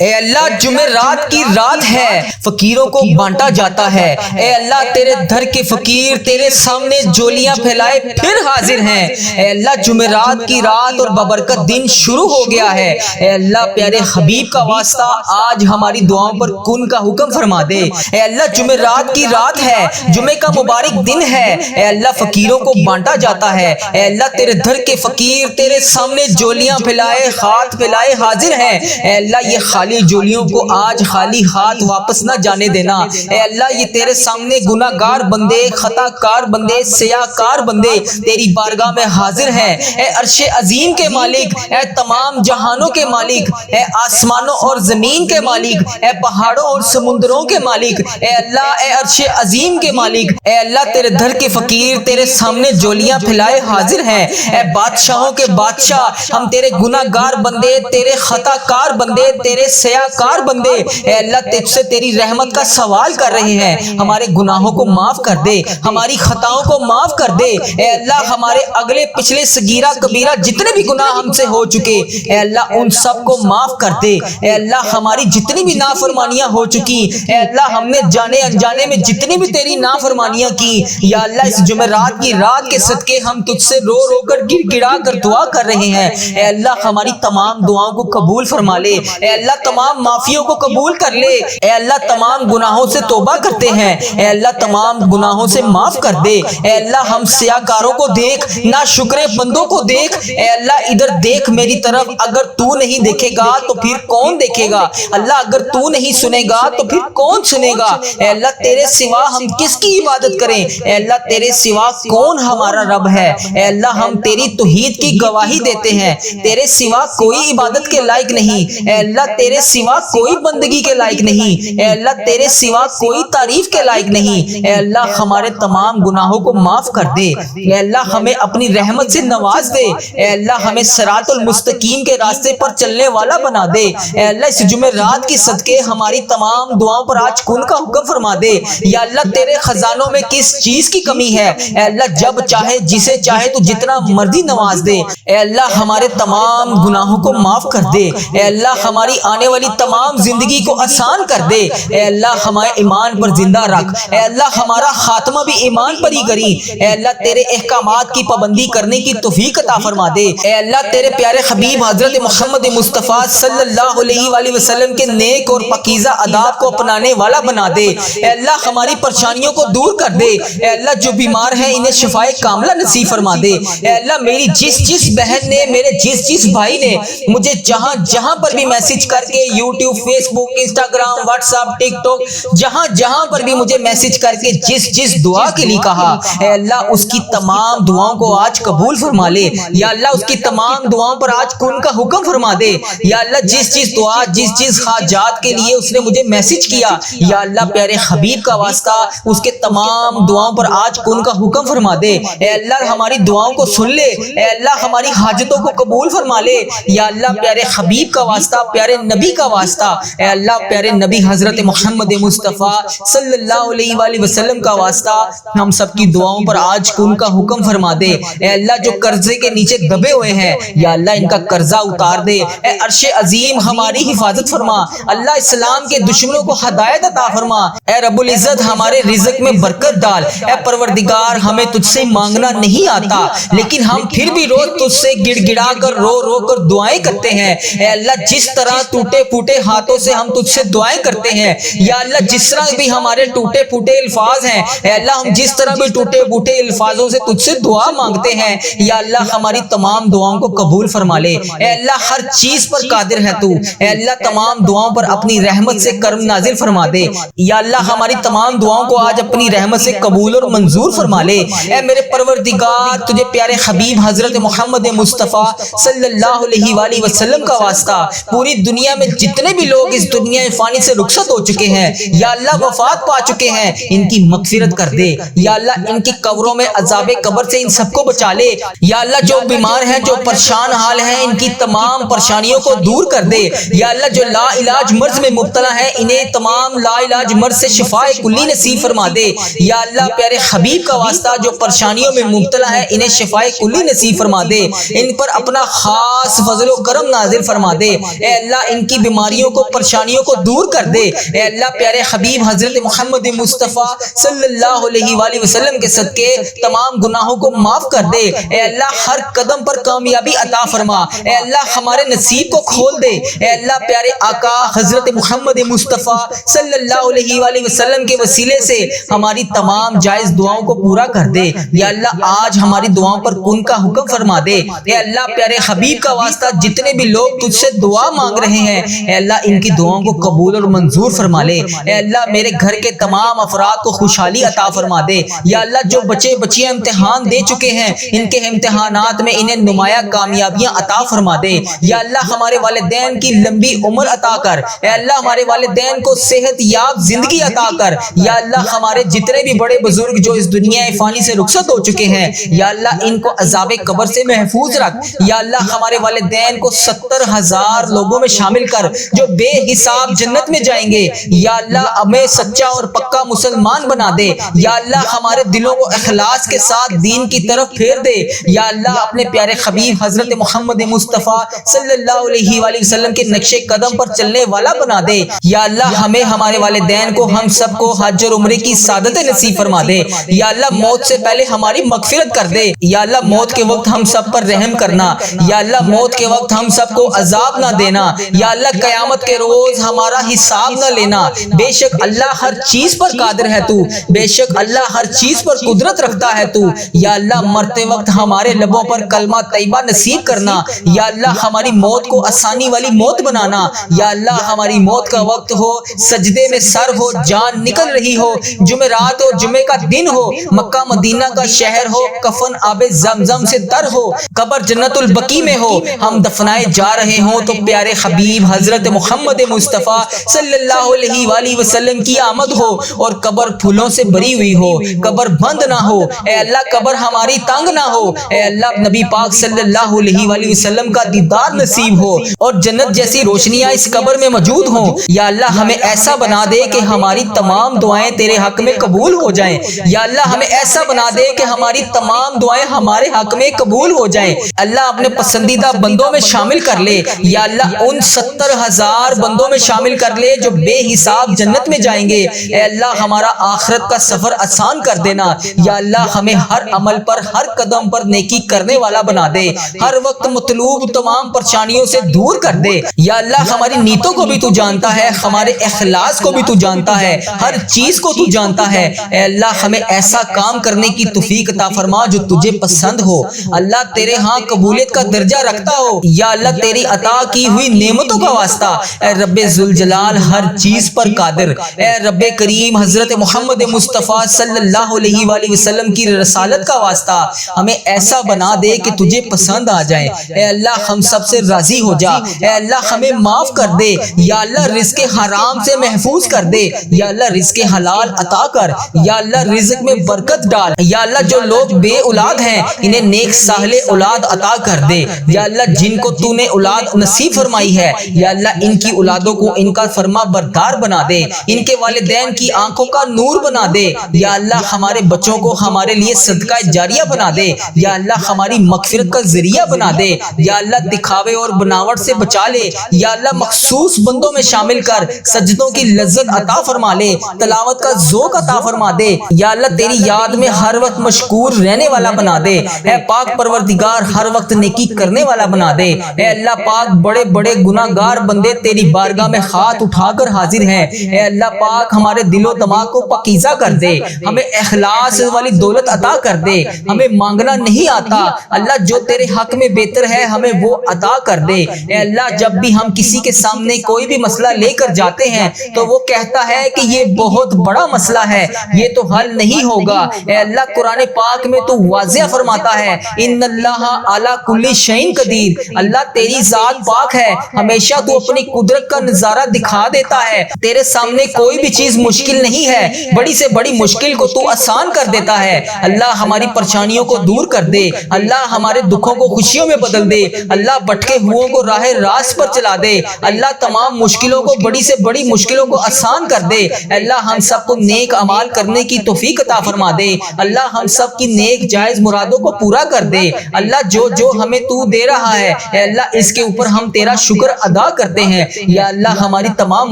اے اللہ جمعرات کی رات ہے، فقیروں کو بانٹا جاتا ہے۔ اے اللہ تیرے در کے فقیر تیرے سامنے جولیاں پھیلائے پھر حاضر ہیں۔ اے اللہ جمعرات کی رات اور ببرکت دن شروع ہو گیا ہے۔ اے اللہ پیارے حبیب کا واسطہ آج ہماری دعاؤں پر کن کا حکم فرما دے۔ اے اللہ جمعرات کی رات ہے، جمعے کا مبارک دن ہے۔ اے اللہ فقیروں کو بانٹا جاتا ہے۔ اے اللہ تیرے در کے فقیر تیرے سامنے جولیاں پھیلائے ہاتھ پھیلائے حاضر ہیں۔ اے اللہ یہ خالی جولیوں کو آج خالی ہاتھ واپس نہ جانے دینا۔ اے اللہ یہ تیرے سامنے گناہ گار بندے، خطا کار بندے، سیاہ کار بندے تیری بارگاہ میں حاضر ہیں۔ اے عرش عظیم کے مالک، اے تمام جہانوں کے مالک، اے آسمانوں اور زمین کے مالک، اے پہاڑوں اور سمندروں کے مالک، اے اللہ اے عرش عظیم کے مالک، اے اللہ تیرے در کے فقیر تیرے سامنے جولیاں پھیلائے حاضر ہیں۔ اے بادشاہوں کے بادشاہ، ہم تیرے گناہ گار بندے، تیرے خطا کار بندے، تیرے سیاہ کار بندے اے اللہ تجھ سے تیری رحمت کا سوال کر رہے ہیں۔ ہمارے گناہوں کو معاف کر دے، ہماری خطاؤں کو معاف کر دے۔ اے اللہ ہمارے اگلے پچھلے صغیرہ کبیرہ جتنے بھی گناہ ہم سے ہو چکے اے اللہ ان سب کو معاف کر دے۔ اے اللہ ہماری جتنی بھی نافرمانیاں ہو چکی اے اللہ ہم نے جانے انجانے میں جتنی بھی تیری نافرمانیاں کی یا اللہ اس جمعرات کی رات کے صدقے ہم تجھ سے رو رو کر گڑ گڑا کر دعا کر رہے ہیں۔ اے اللہ ہماری تمام دعاؤں کو قبول فرما لے۔ اے اللہ تمام معافیوں کو قبول کر لے۔ اے اللہ تمام گناہوں سے توبہ کرتے ہیں۔ اے اللہ تمام گناہوں سے معاف کر دے۔ اے اللہ ہم سیاہ کاروں کو دیکھ، ناشکرے بندوں کو دیکھ۔ اے اللہ ادھر دیکھ میری طرف، اگر تو نہیں دیکھے گا تو پھر کون دیکھے گا؟ اللہ اگر تو نہیں سنے گا تو پھر کون سنے گا؟ اے اللہ تیرے سوا ہم کس کی عبادت کریں؟ اے اللہ تیرے سوا کون ہمارا رب ہے؟ اے اللہ ہم تیری توحید کی گواہی دیتے ہیں۔ تیرے سوا کوئی عبادت کے لائق نہیں۔ اے اللہ تیرے سوا کوئی بندگی کے لائق نہیں۔ اے اللہ تیرے سوا کوئی تعریف کے لائق نہیں۔ اے اللہ ہمارے تمام گناہوں کو معاف کر دے۔ اے اللہ ہمیں اپنی رحمت سے نواز دے۔ اے اللہ ہمیں صراط المستقیم کے راستے پر چلنے والا بنا دے۔ اے اللہ اس جمعرات کی صدقے ہماری تمام دعاؤں پر آج کن کا حکم فرما دے۔ یا اللہ تیرے خزانوں میں کس چیز کی کمی ہے؟ اے اللہ جب چاہے جسے چاہے تو جتنا مرضی نواز دے۔ اے اللہ ہمارے تمام گناہوں کو معاف کر دے۔ اے اللہ ہماری آنے والی تمام زندگی کو آسان کر دے۔ اے اللہ ہمارے ایمان پر زندہ رکھ۔ اے اللہ ہمارا خاتمہ بھی ایمان پر ہی کری۔ اے اللہ تیرے احکامات کی پابندی کرنے کی توفیق عطا فرما دے۔ اے اللہ تیرے پیارے حبیب حضرت محمد مصطفیٰ صلی اللہ علیہ وآلہ وسلم کے نیک اور پاکیزہ آداب کو اپنانے والا بنا دے۔ اے اللہ ہماری پریشانیوں کو دور کر دے۔ اے اللہ جو بیمار ہیں انہیں شفائے کاملہ نصیب فرما دے۔ اے اللہ میری جس بہن نے، میرے جس بھائی نے مجھے جہاں پر بھی میسج کر کے یوٹیوب، فیس بک، انسٹاگرام، واٹس ایپ، ٹک ٹاک جہاں پر بھی مجھے میسج کر کے جس دعا کے لیے کہا اے اللہ اس کی تمام دعاؤں کو آج قبول فرما لے۔ یا اللہ اس کی تمام دعاؤں پر آج کن کا حکم فرما دے۔ یا اللہ جس دعا جس حاجات کے لیے اس نے مجھے میسج کیا یا اللہ پیارے حبیب کا واسطہ اس کے تمام دعاؤں پر آج کن کا حکم فرما دے۔ اے اللہ ہماری دعاؤں کو سن لے۔ اے اللہ ہماری حاجتوں کو قبول فرما لے۔ یا اللہ پیارے حبیب کا واسطہ، پیارے نبی کا واسطہ، اے اللہ پیارے نبی حضرت محمد مصطفیٰ صلی اللہ علیہ وآلہ وسلم کا واسطہ ہم سب کی دعاؤں پر آج کن کا حکم فرما دے۔ اے اللہ جو قرضے کے نیچے دبے ہوئے ہیں یا اللہ ان کا قرضہ اتار دے۔ اے عرش عظیم ہماری حفاظت فرما۔ اللہ اسلام کے دشمنوں کو ہدایت عطا فرما۔ اے رب العزت ہمارے رزق میں برکت ڈال۔ اے پروردگار ہمیں تجھ سے مانگنا نہیں آتا لیکن ہم پھر بھی روز تجھ سے گڑ گڑا کر رو کر دعائیں کرتے ہیں۔ اے اللہ جس طرح ٹوٹے پھوٹے ہاتھوں سے ہم تجھ سے دعائیں کرتے ہیں یا اللہ جس طرح بھی ہمارے ٹوٹے پھوٹے الفاظ ہیں اے اللہ ہم جس طرح بھی ٹوٹے پھوٹے الفاظوں سے تجھ سے دعا مانگتے ہیں یا اللہ ہماری تمام دعاؤں کو قبول فرما لے۔ اے اللہ ہر چیز پر قادر ہے تو۔ اے اللہ تمام دعاؤں پر اپنی رحمت سے کرم نازل فرما دے۔ یا اللہ ہماری تمام دعاؤں کو آج اپنی رحمت سے قبول اور منظور فرما لے۔ اے میرے پروردگار تجھے پیارے حبیب حضرت محمد مصطفیٰ صلی اللہ علیہ وآلہ وسلم کا واسطہ پوری دنیا میں جتنے بھی لوگ اس دنیا فانی سے رخصت ہو چکے ہیں یا اللہ وفات پا چکے ہیں ان کی مغفرت کر دے۔ یا اللہ ان کی قبروں میں عذاب قبر سے ان سب کو بچا لے۔ یا اللہ جو بیمار ہیں، جو پریشان حال ہیں، ان کی تمام پریشانیوں کو دور کر دے۔ یا اللہ جو لا علاج مرض میں مبتلا ہیں انہیں تمام لا علاج مرض سے شفاء کلی نصیب فرما دے۔ یا اللہ پیارے حبیب کا واسطہ جو پریشانیوں میں مبتلا ہے انہیں شفاء کلی نصیب فرما دے۔ ان پر اپنا خاص فضل و کرم نازل فرما دے۔ اے اللہ ان کی بیماریوں کو پریشانیوں کو دور کر دے۔ اے اللہ پیارے حبیب حضرت محمد مصطفیٰ صلی اللہ علیہ وآلہ وسلم کے صدقے تمام گناہوں کو معاف کر دے۔ اے اللہ ہر قدم پر کامیابی عطا فرما۔ اے اللہ ہمارے نصیب کو کھول دے۔ اے اللہ پیارے آقا حضرت محمد مصطفیٰ صلی اللہ علیہ وآلہ وسلم کے وسیلے سے ہماری تمام جائز دعاؤں کو پورا کر دے۔ یا اللہ آج ہماری دعاؤں پر کن کا حکم فرما دے۔ اے اللہ پیارے حبیب کا واسطہ جتنے بھی لوگ تجھ سے دعا مانگ رہے ہیں اے اللہ ان کی دعاؤں کو قبول اور منظور فرما لے۔ اے اللہ میرے گھر کے تمام افراد کو خوشحالی عطا فرما دے۔ یا اللہ جو بچے بچیاں امتحان دے چکے ہیں ان کے امتحانات میں انہیں نمایاں کامیابیاں عطا فرما دے۔ یا اللہ ہمارے والدین کی لمبی عمر عطا کر۔ اے اللہ ہمارے والدین کو صحت یاب زندگی عطا کر۔ یا اللہ ہمارے جتنے بھی بڑے بزرگ جو اس دنیا فانی سے رخصت ہو چکے ہیں یا اللہ ان کو عذاب قبر سے محفوظ رکھ۔ یا اللہ ہمارے والدین کو 70,000 لوگوں میں شامل کر جو بے حساب جنت میں جائیں گے۔ یا اللہ ہمیں سچا اور پکا مسلمان بنا دے۔ یا اللہ ہمارے دلوں کو اخلاص کے ساتھ دین کی طرف پھیر دے۔ یا اللہ اپنے پیارے حبیب حضرت محمد مصطفیٰ صلی اللہ علیہ وآلہ وسلم کے نقش قدم پر چلنے والا بنا دے۔ یا اللہ ہمیں ہمارے والدین کو ہم سب کو حج اور عمرے کی سعادت نصیب فرما دے۔ یا اللہ موت سے پہلے ہماری مغفرت کر دے۔ یا اللہ موت کے وقت ہم سب پر رحم کرنا۔ یا اللہ موت کے وقت ہم سب کو عذاب نہ دینا۔ یا اللہ قیامت کے روز ہمارا حساب نہ لینا۔ بے شک اللہ ہر چیز پر قادر ہے تو، بے شک اللہ ہر چیز پر قدرت رکھتا ہے تو۔ یا اللہ مرتے وقت ہمارے لبوں پر کلمہ طیبہ نصیب کرنا۔ یا اللہ ہماری موت کو آسانی والی موت بنانا۔ یا اللہ ہماری موت کا وقت ہو، سجدے میں سر ہو، جان نکل رہی ہو، جمعرات ہو، جمعے کا دن ہو، مکہ مدینہ کا شہر ہو، کفن آب زمزم سے تر ہو، قبر جنت البقیع میں ہو، ہم دفنائے جا رہے ہوں تو پیارے حبیب حضرت محمد مصطفیٰ صلی اللہ علیہ وآلہ وسلم کی آمد ہو اور قبر پھولوں سے بھری ہوئی ہو، قبر بند نہ ہو۔ اے اللہ قبر ہماری تنگ نہ ہو۔ اے اللہ نبی پاک صلی اللہ علیہ وآلہ وسلم کا دیدار نصیب ہو اور جنت جیسی روشنیاں اس قبر میں موجود ہوں۔ یا اللہ ہمیں ایسا بنا دے کہ ہماری تمام دعائیں تیرے حق میں قبول ہو جائیں۔ یا اللہ ہمیں ایسا بنا دے کہ ہماری تمام دعائیں ہمارے حق میں قبول ہو جائیں۔ اللہ اپنے پسندیدہ بندوں میں شامل کر لے۔ یا اللہ ان 70,000 بندوں میں شامل کر لے جو بے حساب جنت میں جائیں گے۔ اے اللہ ہمارا آخرت کا سفر آسان کر دینا۔ یا اللہ ہمیں ہر عمل پر ہر قدم پر نیکی کرنے والا بنا دے، ہر وقت مطلوب تمام پریشانیوں سے دور کر دے۔ یا اللہ ہماری نیتوں کو بھی تو جانتا ہے، ہمارے اخلاص کو بھی تو جانتا ہے، ہر چیز کو تو جانتا ہے۔ اے اللہ ہمیں ایسا کام کرنے کی توفیق عطا فرما جو تجھے پسند ہو، اللہ تیرے ہاں قبولیت کا درجہ رکھتا ہو۔ یا اللہ تیری عطا کی ہوئی نعمتوں کا واسطہ اے رب ذوالجلال ہر چیز پر قادر، اے رب کریم حضرت محمد مصطفیٰ صلی اللہ علیہ وآلہ وسلم کی رسالت کا واسطہ ہمیں ایسا بنا دے کہ تجھے پسند آ جائے۔ اے اللہ ہم سب سے راضی ہو جا۔ اے اللہ ہمیں معاف کر دے۔ یا اللہ رزق حرام سے محفوظ کر دے۔ یا اللہ رزق حلال عطا کر۔ یا اللہ رزق میں برکت ڈال۔ یا اللہ جو لوگ بے اولاد ہیں انہیں نیک صالح اولاد عطا کر دے۔ یا اللہ جن کو تو نے اولاد نصیب فرمائی ہے یا اللہ ان کی اولادوں کو ان کا فرما بردار بنا دے، ان کے والدین کی آنکھوں کا نور بنا دے۔ یا اللہ ہمارے بچوں کو ہمارے لیے صدقہ جاریہ بنا دے۔ یا اللہ ہماری مغفرت کا ذریعہ بنا دے۔ یا اللہ دکھاوے اور بناوٹ سے بچا لے۔ یا اللہ مخصوص بندوں میں شامل کر سجدوں کی لذت عطا فرما لے، تلاوت کا ذوق عطا فرما دے۔ یا اللہ تیری یاد میں ہر وقت مشکور رہنے والا بنا دے۔ اے پاک پروردگار ہر وقت نیکی کرنے والا بنا دے۔ اے اللہ پاک بڑے بڑے گناہ گار بندے تیری بارگاہ میں ہاتھ اٹھا کر حاضر ہیں۔ اے اللہ پاک ہمارے دل و دماغ کو پاکیزہ کر دے، ہمیں اخلاص والی دولت عطا کر دے۔ ہمیں مانگنا نہیں آتا اللہ، جو تیرے حق میں بہتر ہے ہمیں وہ عطا کر دے۔ اے اللہ جب بھی ہم کسی کے سامنے کوئی بھی مسئلہ لے کر جاتے ہیں تو وہ کہتا ہے کہ یہ بہت بڑا مسئلہ ہے، یہ تو حل نہیں ہوگا۔ اے اللہ قرآن پاک میں تو واضح فرماتا ہے ان اللہ علی کل شیء قدیر، اللہ تیری ذات پاک ہے، ہمیشہ تو اپنی قدرت کا نظارہ دکھا دیتا ہے، تیرے سامنے کوئی بھی چیز مشکل نہیں ہے، بڑی سے بڑی مشکل کو تو آسان کر دیتا ہے۔ اللہ ہماری پریشانیوں کو دور کر دے، اللہ ہمارے دکھوں کو خوشیوں میں بدل دے، اللہ بھٹکے ہوئوں کو راہ راست پر چلا دے، اللہ تمام مشکلوں کو بڑی سے بڑی مشکلوں کو آسان کر دے۔ اللہ ہم سب کو نیک اعمال کرنے کی توفیق عطا فرما دے، اللہ ہم سب کی نیک جائز مرادوں کو پورا کر دے۔ اللہ جو جو ہمیں تو دے رہا ہے اے اللہ اس کے اوپر ہم تیرا شکر ادا کرتے ہیں۔ یا اللہ ہماری تمام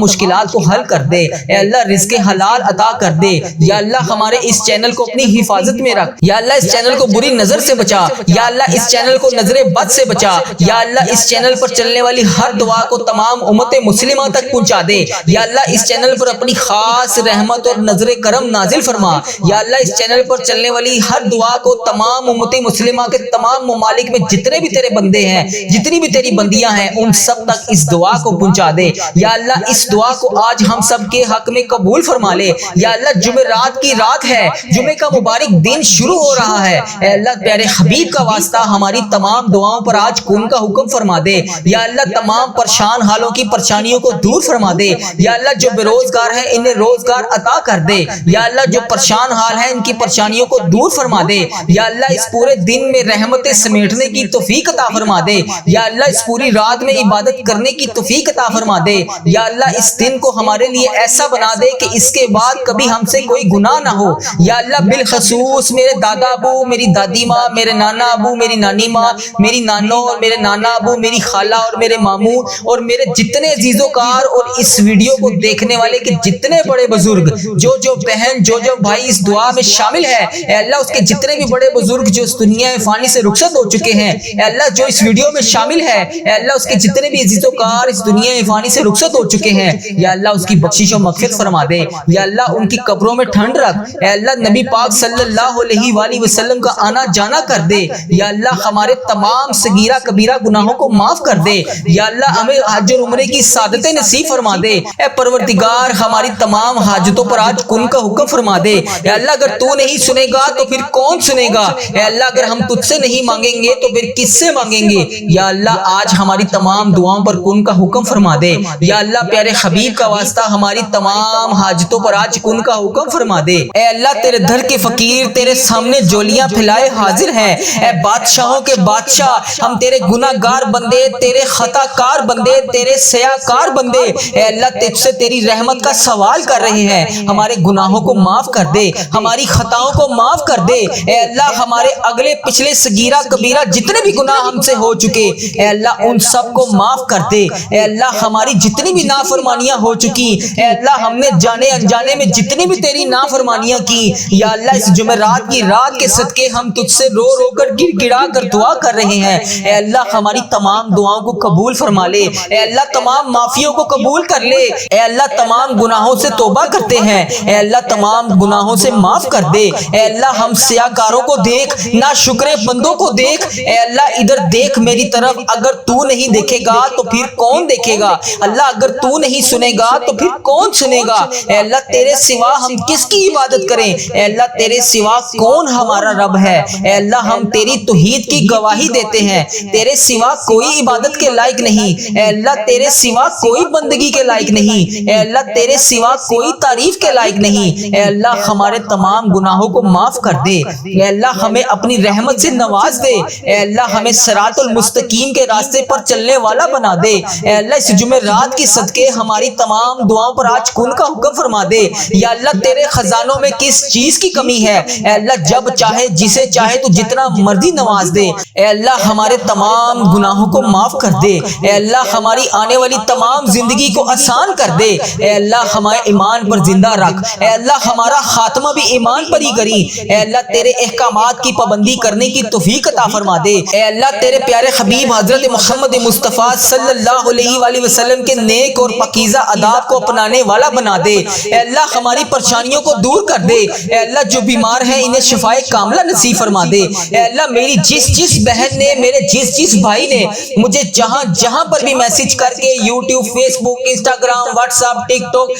مشکلات کو حل کر دے، اے اللہ رزق حلال عطا کر دے۔ یا اللہ ہمارے اس چینل کو اپنی حفاظت میں رکھ، یا اللہ اس چینل کو بری نظر سے بچا، یا اللہ اس چینل کو نظر بد سے بچا، یا اللہ اس چینل پر چلنے والی ہر دعا کو تمام امت مسلمہ تک پہنچا دے۔ یا اللہ اس چینل پر اپنی خاص رحمت اور نظر کرم نازل فرما۔ یا اللہ اس چینل پر چلنے والی ہر دعا کو تمام امت مسلمہ کے تمام ممالک میں جتنے بھی تیرے بندے ہیں، جتنی بھی تیری بندیاں ہیں، ان سب تک اس دعا کو پہنچا دے۔ یا اللہ اس دعا کو آج ہم سب کے حق میں قبول فرما لے۔ یا اللہ جمعرات کی رات ہے، جمعے کا مبارک دن شروع ہو رہا ہے، اے اللہ پیارے حبیب کا واسطہ ہماری تمام دعاؤں پر آج کن کا حکم فرما دے۔ یا اللہ تمام پریشان حالوں کی پریشانیوں کو دور فرما دے۔ یا اللہ جو بے روزگار ہیں انہیں روزگار عطا کر دے۔ یا اللہ جو پریشان حال ہیں ان کی پریشانیوں کو دور فرما دے۔ یا اللہ اس پورے دن میں رحمتیں سمیٹنے کی توفیق عطا فرما دے۔ یا اللہ اس پوری رات میں عبادت کرنے کی توفیق عطا فرما دے۔ یا اللہ اس دن کو ہمارے لیے ایسا بنا دے کہ اس کے بعد کبھی ہم سے کوئی گناہ نہ ہو۔ یا اللہ بالخصوص میرے دادا ابو، میری دادی ماں، میرے نانا ابو، میری نانی ماں، میری نانو اور میرے نانا ابو، میری خالہ اور میرے ماموں اور میرے جتنے عزیز و کار اور اس ویڈیو کو دیکھنے والے کے جتنے بڑے بزرگ، جو بہن، جو بھائی اس دعا میں شامل ہے، اے اللہ اس کے جتنے بھی بڑے بزرگ جو اس دنیا فانی سے رخصت ہو چکے ہیں، اے اللہ جو اس ویڈیو میں شامل ہے، اے اللہ اس کے جتنے بھی عزیز و کار اس دنیا فانی سے رخصت ہو چکے ہیں، یا اللہ اس کی بخشش و مغفرت فرما دے۔ یا اللہ ان کی قبروں میں ٹھنڈ رکھ، اے اللہ نبی پاک صلی اللہ علیہ وآلہ وسلم کا آنا جانا کر دے۔ یا اللہ ہمارے تمام صغیرہ کبیرہ گناہوں کو معاف کر دے۔ یا اللہ ہمیں حج اور عمرے کی سعادتیں نصیب فرما دے۔ اے پروردگار ہماری تمام حاجتوں پر آج کن کا حکم فرما دے۔ اے اللہ اگر تو نہیں سنے گا تو پھر کون سنے گا؟ اے اللہ اگر ہم تجھ سے نہیں مانگیں گے تو پھر کس سے مانگیں گے؟ یا اللہ آج ہماری تمام دعاؤں پر کن کا حکم فرما دے۔ یا اللہ پیارے حبیب کا واسطہ ہماری تمام حاجتوں پر آج کن کا حکم فرما دے۔ اے اللہ تیرے در کے فقیر تیرے سامنے جولیاں پھیلائے حاضر ہیں۔ اے بادشاہوں کے بادشاہ ہم تیرے گناہ گار بندے، تیرے خطا کار بندے، تیرے سیاہ کار بندے، اے اللہ تجھ سے تیری رحمت کا سوال کر رہے ہیں۔ ہمارے گناہوں کو معاف کر دے، ہماری خطاؤں کو معاف کر دے۔ اے اللہ ہمارے اگلے پچھلے صغیرہ کبیرہ جتنے بھی گناہ ہم سے ہو چکے، اے اللہ ان سب کو معاف کر دے۔ اے اللہ ہماری جتنی بھی نافرمانیاں ہو چکی، اے اللہ ہم نے جانے انجانے میں جتنی بھی تیری نافرمانیاں کی، یا اللہ اس جمعرات کی رات کے صدقے ہم تجھ سے رو رو کر گر گڑا کر دعا کر رہے ہیں۔ اے اللہ ہماری تمام دعاؤں کو قبول فرما لے۔ اے اللہ تمام معافیوں کو قبول کر لے۔ اے اللہ تمام گناہوں سے توبہ کرتے ہیں، اے اللہ تمام گناہوں سے معاف کر دے۔ اے اللہ ہم سیاہ کاروں کو دیکھ، نا شکرے بندوں کو دیکھ، اے اللہ ادھر دیکھ میری طرف، اگر تو نہیں دیکھے گا تو پھر کون دیکھے گا؟ اللہ اگر تو نہیں سنے گا تو پھر کون سنے گا؟ اے اللہ تیرے سوا ہم کس کی عبادت کریں؟ اے اللہ تیرے سوا کون ہمارا رب ہے؟ اے اللہ ہم تیری توحید کی گواہی دیتے ہیں، تیرے سوا کوئی عبادت کے لائق نہیں، اے اللہ تیرے سوا کوئی بندگی کے لائق نہیں، اے اللہ تیرے سوا کوئی تعریف کے لائق نہیں۔ اے اللہ ہمارے تمام گناہوں کو معاف کر دے۔ اے اللہ ہمیں اپنی رحمت سے نواز دے۔ اے اللہ ہمیں صراط المستقیم کے راستے پر چلنے والا بنا دے۔ اے اللہ اس جمعرات کی صدقے ہماری تمام دعاؤں پر آج کن کا حکم فرما دے۔ یا اللہ تیرے خزانوں میں کس چیز کی کمی ہے؟ اے اللہ جب چاہے جسے چاہے تو جتنا مرضی نواز دے۔ اے اللہ ہمارے تمام گناہوں کو معاف کر دے۔ اے اللہ ہماری آنے والی تمام زندگی کو آسان کر دے۔ اے اللہ ہمارے ایمان پر زندہ رکھ۔ اے اللہ ہمارا خاتمہ بھی ایمان پر ہی کری۔ اے اللہ تیرے احکامات کی پابندی کرنے کی توفیق عطا فرما دے۔ اے اللہ تیرے پیارے حبیب حضرت محمد مصطفیٰ صلی اللہ علیہ وآلہ وسلم کے نیک اور پاکیزہ آداب کو اپنانے والا بنا دے۔ اے اللہ ہماری پریشانیوں کو دور کر دے۔ اے اللہ جو بیمار ہیں انہیں شفائے کاملہ نصیب فرما دے۔ اے اللہ میری جس بہن نے، میرے جس بھائی نے مجھے جہاں پر بھی میسج کر کے، یوٹیوب، فیس بک، انسٹاگرام، واٹس ایپ، ٹک ٹاک،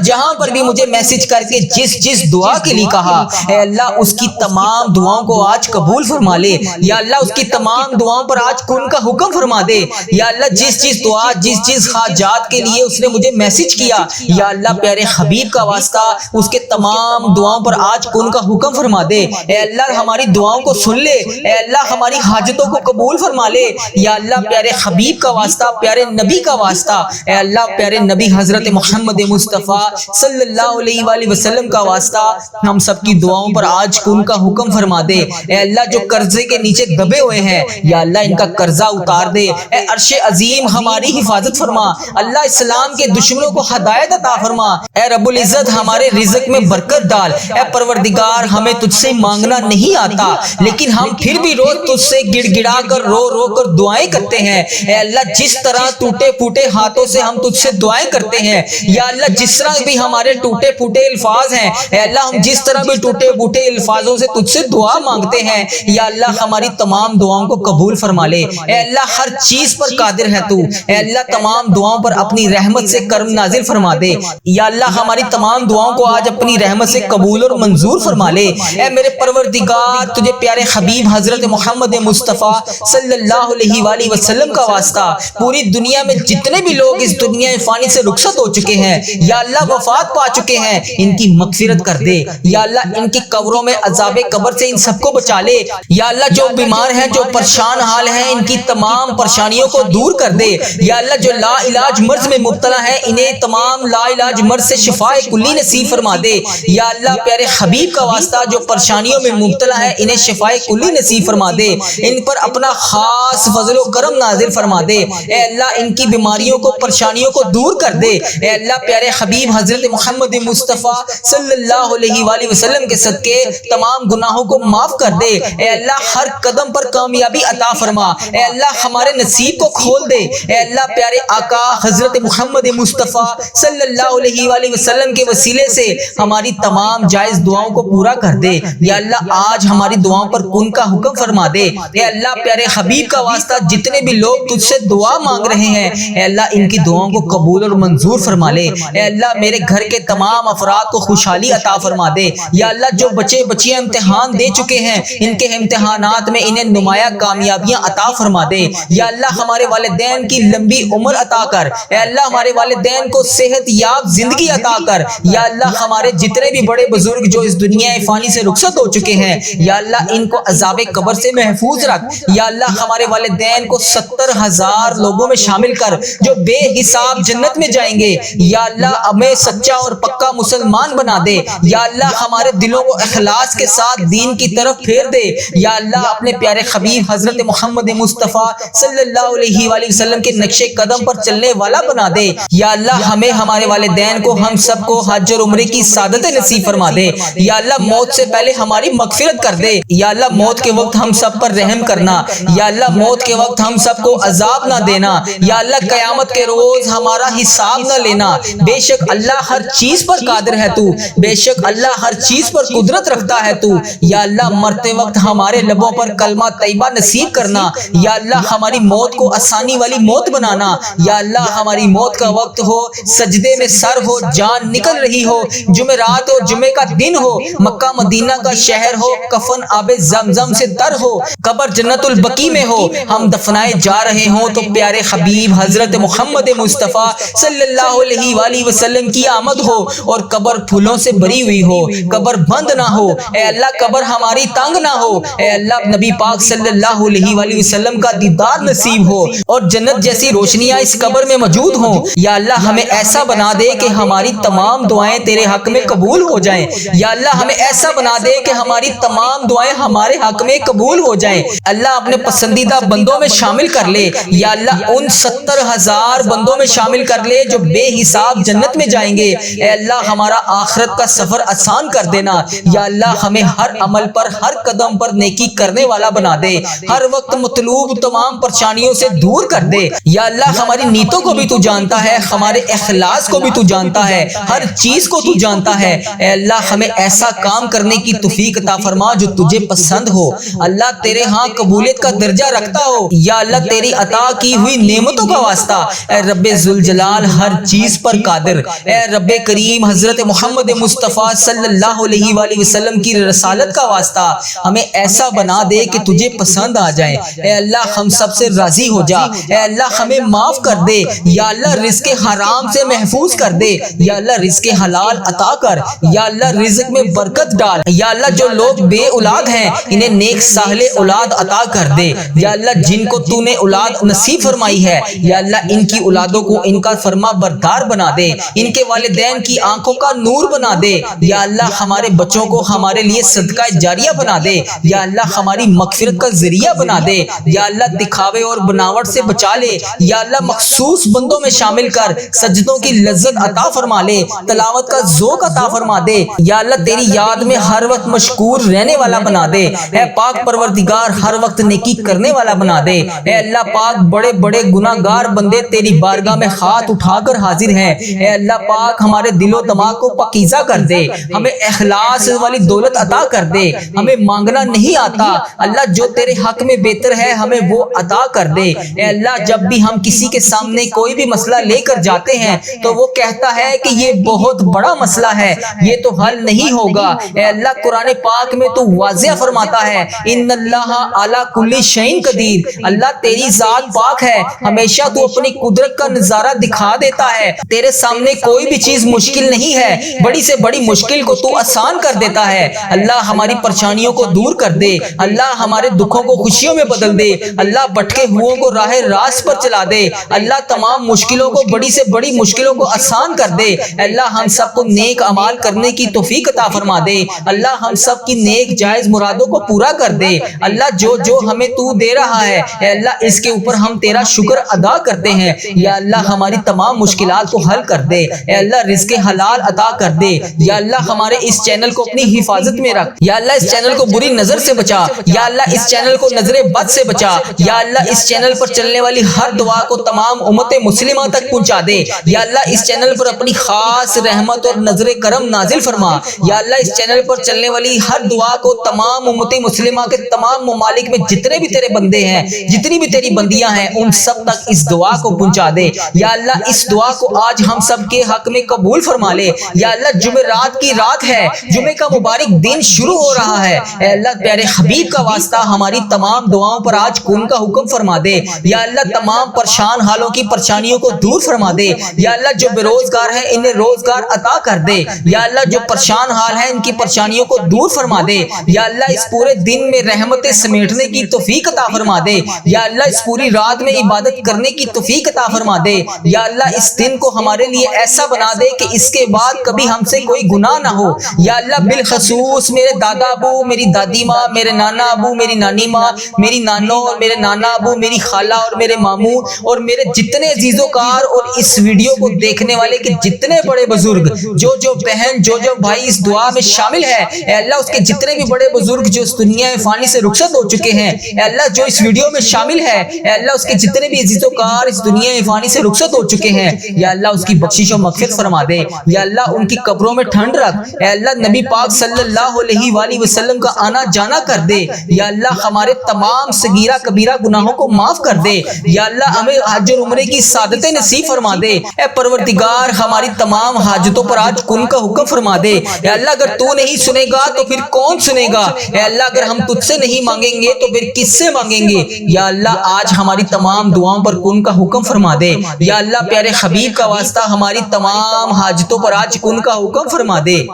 جہاں پر بھی مجھے میسج کر کے جس دعا کے لیے کہا، اے اللہ اس کی تمام دعاؤں کو آج قبول فرما لے۔ یا اللہ اس کی تمام دعاؤں پر آج کن کا حکم فرما دے۔ یا اللہ جس دعا، جس حاجات کے لیے اس نے مجھے میسج کیا، یا اللہ پیارے حبیب کا واسطہ اس کے تمام دعاؤں پر آج کن کا حکم فرما دے۔ اے اللہ ہماری دعاؤں کو سن لے۔ اے اللہ ہماری حاجتوں کو قبول فرما لے۔ یا اللہ پیارے حبیب کا واسطہ، پیارے نبی کا واسطہ، اے اللہ پیارے نبی حضرت محمد مصطفیٰ صلی اللہ علیہ وآلہ وسلم کا واسطہ ہم سب کی دعاؤں پر آج کن کا حکم فرما دے۔ اے اللہ جو قرض قرضے کے نیچے دبے ہوئے ہیں یا اللہ ان کا قرضہ اتار دے۔ اے عرش عظیم ہماری حفاظت فرما، اللہ اسلام کے دشمنوں کو ہدایت عطا فرما۔ اے رب العزت ہمارے رزق میں برکت ڈال۔ اے پروردگار ہمیں تجھ سے مانگنا نہیں آتا لیکن ہم پھر بھی روز تجھ سے گڑ گڑا کر رو رو کر دعائیں کرتے ہیں۔ اے اللہ جس طرح ٹوٹے پھوٹے ہاتھوں سے ہم تجھ سے دعائیں کرتے ہیں یا اللہ جس طرح بھی ہمارے ٹوٹے پھوٹے الفاظ ہیں، اے اللہ ہم جس طرح بھی ٹوٹے پھوٹے الفاظوں سے تجھ سے دعا مانگتے ہیں یا اللہ ہماری تمام دعاؤں کو قبول فرما لے۔ اے اللہ ہر چیز پر قادر ہے تو، اے اللہ تمام دعاؤں پر اپنی رحمت سے کرم نازل فرما دے یا اللہ ہماری تمام دعاؤں کو آج اپنی رحمت سے قبول اور منظور فرما لے۔ اے میرے پروردگار تجھے پیارے حبیب حضرت محمد مصطفیٰ صلی اللہ علیہ وآلہ وسلم کا واسطہ پوری دنیا میں جتنے بھی لوگ اس دنیا فانی سے رخصت ہو چکے ہیں یا اللہ وفات پا چکے ہیں ان کی مغفرت کر دے یا اللہ ان کی قبروں میں عذاب قبر سے ان سب کو بچا لے یا اللہ جو بیمار ہیں جو پریشان حال ہیں ان کی تمام پریشانیوں کو دور کر دے یا اللہ جو لا علاج مرض میں مبتلا ہیں انہیں تمام لا علاج مرض سے شفاء کلی نصیب فرما دے یا اللہ پیارے حبیب کا واسطہ جو پریشانیوں میں مبتلا ہے انہیں شفاء کلی نصیب فرما دے، ان پر اپنا خاص فضل و کرم نازل فرما دے۔ اے اللہ ان کی بیماریوں کو پریشانیوں کو دور کر دے۔ اے اللہ پیارے حبیب حضرت محمد مصطفیٰ صلی اللہ علیہ وآلہ وسلم کے صدقے تمام گناہوں کو معاف کر دے۔ اے اللہ ہر قدم پر کامیابی عطا فرما۔ اے اللہ ہمارے نصیب کو کھول دے۔ اے اللہ پیارے آقا حضرت محمد مصطفیٰ صلی اللہ علیہ وآلہ وسلم کے وسیلے سے ہماری تمام جائز دعاؤں کو پورا کر دے یا اللہ آج ہماری دعاؤں پر کن کا حکم فرما دے۔ اے اللہ پیارے حبیب کا واسطہ جتنے بھی لوگ تجھ سے دعا مانگ رہے ہیں اے اللہ ان کی دعاؤں کو قبول اور منظور فرما لے۔ اے اللہ میرے گھر کے تمام افراد کو خوشحالی عطا فرما دے یا اللہ جو بچے بچیاں امتحان دے چکے ہیں ان کے امتحانات میں انہیں نمایاں کامیابیاں عطا فرما دے یا اللہ ہمارے والدین کی لمبی عمر عطا کر۔ اے اللہ ہمارے والدین کو صحت یاب زندگی عطا کر یا اللہ ہمارے جتنے بھی بڑے بزرگ جو اس دنیا فانی سے رخصت ہو چکے ہیں یا اللہ ان کو عذاب قبر سے محفوظ رکھ یا اللہ ہمارے والدین کو 70,000 لوگوں میں شامل کر جو بے حساب جنت میں جائیں گے یا اللہ ہمیں سچا اور پکا مسلمان بنا دے یا اللہ ہمارے دلوں کو اخلاص کے ساتھ دین کی طرف پھیر دے یا اللہ اپنے پیارے حبیب حضرت محمد مصطفیٰ صلی اللہ علیہ وآلہ وسلم کے نقش قدم پر چلنے والا بنا دے یا اللہ ہمیں ہمارے والدین کو ہم سب کو حج اور عمرے کی سعادت نصیب فرما دے یا اللہ موت سے پہلے ہماری مغفرت کر دے یا اللہ موت کے وقت ہم سب پر رحم کرنا یا اللہ موت کے وقت ہم سب کو عذاب نہ دینا یا اللہ قیامت کے روز ہمارا حساب نہ لینا۔ بے شک اللہ ہر چیز پر قادر ہے تو، بے شک اللہ ہر چیز پر قدرت رکھتا ہے تو یا اللہ مرتے وقت ہمارے لبوں پر کلمہ طیبہ نصیب کرنا یا اللہ ہماری موت کو آسانی والی موت بنانا یا اللہ ہماری موت کا وقت ہو سجدے میں سر ہو جان نکل رہی ہو جمعرات ہو جمعے کا دن ہو مکہ مدینہ کا شہر ہو کفن آب زمزم سے تر ہو قبر جنت البقیع میں ہو ہم دفنائے جا رہے ہوں تو پیارے حبیب حضرت محمد مصطفیٰ صلی اللہ علیہ وآلہ وسلم کی آمد ہو اور قبر پھولوں سے بری ہوئی ہو قبر بند نہ ہو۔ اے اللہ قبر ہماری تنگ نہ ہو۔ اے اللہ نبی پاک صلی اللہ علیہ وآلہ وسلم کا دیدار نصیب ہو اور جنت جیسی روشنیاں اس قبر میں موجود ہوں یا اللہ ہمیں ایسا بنا دے کہ ہماری تمام دعائیں تیرے حق میں قبول ہو جائیں یا اللہ ہمیں ایسا بنا دے کہ ہماری تمام دعائیں ہمارے حق میں قبول ہو جائیں۔ اللہ اپنے پسندیدہ بندوں میں شامل کر لے یا اللہ ان 70,000 بندوں میں شامل کر لے جو بے حساب جنت میں جائیں گے۔ اے اللہ ہمارا آخرت کا سفر آسان کر دینا یا اللہ ہمیں ہر عمل پر ہر قدم پر نیکی کرنے والا بنا دے ہر وقت مطلوب تمام پریشانیوں سے دور کر دے یا اللہ ہماری نیتوں کو بھی تو جانتا ہے ہمارے اخلاص کو بھی تو جانتا ہے ہر چیز کو تو جانتا ہے۔ اے اللہ ہمیں ایسا کام کرنے کی توفیق عطا فرما جو تجھے پسند ہو اللہ تیرے ہاں قبولیت کا درجہ رکھتا ہو یا اللہ تیری عطا کی ہوئی نعمتوں کا واسطہ اے رب ذوالجلال ہر چیز پر قادر اے رب کریم حضرت محمد مصطفیٰ صلی اللہ علیہ وآلہ وسلم کی رسالت کا واسطہ ہمیں ایسا بنا دے کہ تجھے پسند آ جائے۔ اے اللہ ہم سب سے راضی ہو جا اے اللہ ہمیں معاف کر دے یا اللہ رزق حرام سے محفوظ کر دے یا اللہ رزق حلال عطا کر یا اللہ رزق میں برکت ڈال یا اللہ جو لوگ بے اولاد ہیں انہیں نیک صالح اولاد عطا کر دے یا اللہ جن کو تو نے اولاد نصیب فرمائی ہے یا اللہ ان کی اولادوں کو ان کا فرما بردار بنا دے ان کے والدین کی آنکھوں کا نور بنا دے یا اللہ ہمارے بچوں کو ہمارے لیے صدقہ جاریہ بنا دے یا اللہ ہماری مغفرت کا ذریعہ بنا دے، یا اللہ دکھاوے اور بناوٹ سے بچا لے، یا اللہ مخصوص بندوں میں شامل کر، سجدوں کی لذت عطا فرما لے، تلاوت کا ذوق عطا فرما دے، یا اللہ تیری یاد میں ہر وقت مشکور رہنے والا بنا دے، اے پاک پروردگار ہر وقت نیکی کرنے والا بنا دے۔ اے اللہ پاک بڑے بڑے گناہ گار بندے تیری بارگاہ میں ہاتھ اٹھا کر حاضر ہیں، اے اللہ پاک ہمارے دل و دماغ کو پاکیزہ کر دے، ہمیں اخلاص والی دولت عطا کر دے، ہمیں مانگنا نہیں آتا اللہ، جو تیرے حق میں بہتر ہے ہمیں وہ عطا کر دے۔ اے اللہ جب بھی ہم کسی کے سامنے کوئی بھی مسئلہ لے کر جاتے ہیں تو وہ کہتا ہے کہ یہ بہت بڑا مسئلہ ہے، یہ تو حل نہیں ہوگا، اے اللہ قرآن پاک میں تو واضح فرماتا ہے ان اللہ علی کل شیء قدیر، اللہ تیری ذات پاک ہے، ہمیشہ تو اپنی قدرت کا نظارہ دکھا دیتا ہے، تیرے سامنے کوئی بھی چیز مشکل نہیں ہے، بڑی سے بڑی مشکل کو تو آسان کر دیتا ہے۔ اللہ ہماری پریشانیوں کو دور کر دے، اللہ ہمارے دکھوں کو خوشیوں میں بدل دے، اللہ بھٹکے ہوئوں کو راہ راست پر چلا دے، اللہ تمام مشکلوں کو، بڑی سے بڑی مشکلوں کو آسان کر دے، اللہ ہم سب کو نیک اعمال کرنے کی توفیق عطا فرما دے، اللہ ہم سب کی نیک جائز مرادوں کو پورا کر دے، اللہ جو جو ہمیں تو دے رہا ہے اے اللہ اس کے اوپر ہم تیرا شکر ادا کرتے ہیں، یا اللہ ہماری تمام مشکلات کو حل کر دے، اے اللہ رزق حلال عطا کر دے، یا اللہ ہمارے اس چینل کو اپنی حفاظت میں رکھ، یا اللہ اس چینل کو بری نظر سے بچا، یا اللہ اس چینل کو نظر بد سے بچا، یا اللہ اس چینل پر چلنے والی ہر دعا کو تمام امت مسلمہ تک پہنچا دے، یا اللہ اس چینل پر اپنی خاص رحمت اور نظر کرم نازل فرما، یا اللہ اس چینل پر چلنے والی ہر دعا کو تمام امت مسلمہ کے تمام ممالک میں جتنے بھی تیرے بندے ہیں، جتنی بھی تیری بندیاں ہیں، ان سب تک اس دعا کو پہنچا دے، یا اللہ اس دعا کو آج ہم سب کے حق میں قبول فرما لے، یا اللہ جمعرات کی رات ہے، جمعے کا مبارک دن شروع ہو رہا ہے، اے اللہ پیارے حبیب کا واسطہ ہماری تمام دعاؤں پر آج کن کا حکم فرما دے، یا اللہ تمام پریشان حالوں کی پریشانیوں کو دور فرما دے، یا اللہ جو بے روزگار ہیں انہیں روزگار عطا کر دے، یا اللہ جو پریشان حال ہیں ان کی پریشانیوں کو دور فرما دے، یا اللہ اس پورے دن میں رحمتیں سمیٹنے کی توفیق عطا فرما دے، یا اللہ اس پوری رات میں عبادت کرنے کی توفیق عطا فرما دے، یا اللہ اس دن کو ہمارے لیے ایسا بنا دے کہ اس کے بعد کبھی ہم سے کوئی گناہ نہ ہو، یا اللہ بالخصوص میرے دادا ابو، میری دادی ماں، میرے نانا ابو، میری نانی ماں، میری نانو اور میرے نانا ابو، میری خالہ اور میرے ماموں اور میرے جتنے عزیز و کار اور اس ویڈیو کو دیکھنے والے کے جتنے بڑے بزرگ، جو بہن، جو بھائی اس دعا میں شامل ہے، اے اللہ اس کے جتنے بھی بڑے بزرگ جو اس دنیا فانی سے رخصت ہو چکے ہیں، اے اللہ جو اس ویڈیو میں شامل ہے، اے اللہ اس کے جتنے بھی عزیز و کار اس دنیا فانی سے رخصت ہو چکے ہیں، یا اللہ اس کی بخشش و مغفرت فرما دے، یا اللہ ان کی قبروں میں ٹھنڈ رکھ، اے اللہ نبی پاک صلی اللہ علیہ وآلہ وسلم کا آنا جانا کر دے، یا اللہ ہمارے تمام صغیرہ کبیرہ گناہوں کو معاف کر دے، یا اللہ ہمیں حج اور عمرے کی سعادتیں نصیب فرما دے، اے پروردگار ہماری تمام حاجتوں پر آج کن کا حکم فرما دے، اے اللہ اگر تو نہیں سنے گا تو پھر کون سنے گا، اے اللہ اگر ہم تجھ سے نہیں مانگیں گے تو پھر کس سے مانگیں گے، یا اللہ آج ہماری تمام دعاؤں پر کن کا حکم فرما دے، یا اللہ پیارے حبیب کا واسطہ ہماری تمام حاجتوں پر آج کن کا حکم فرما دے۔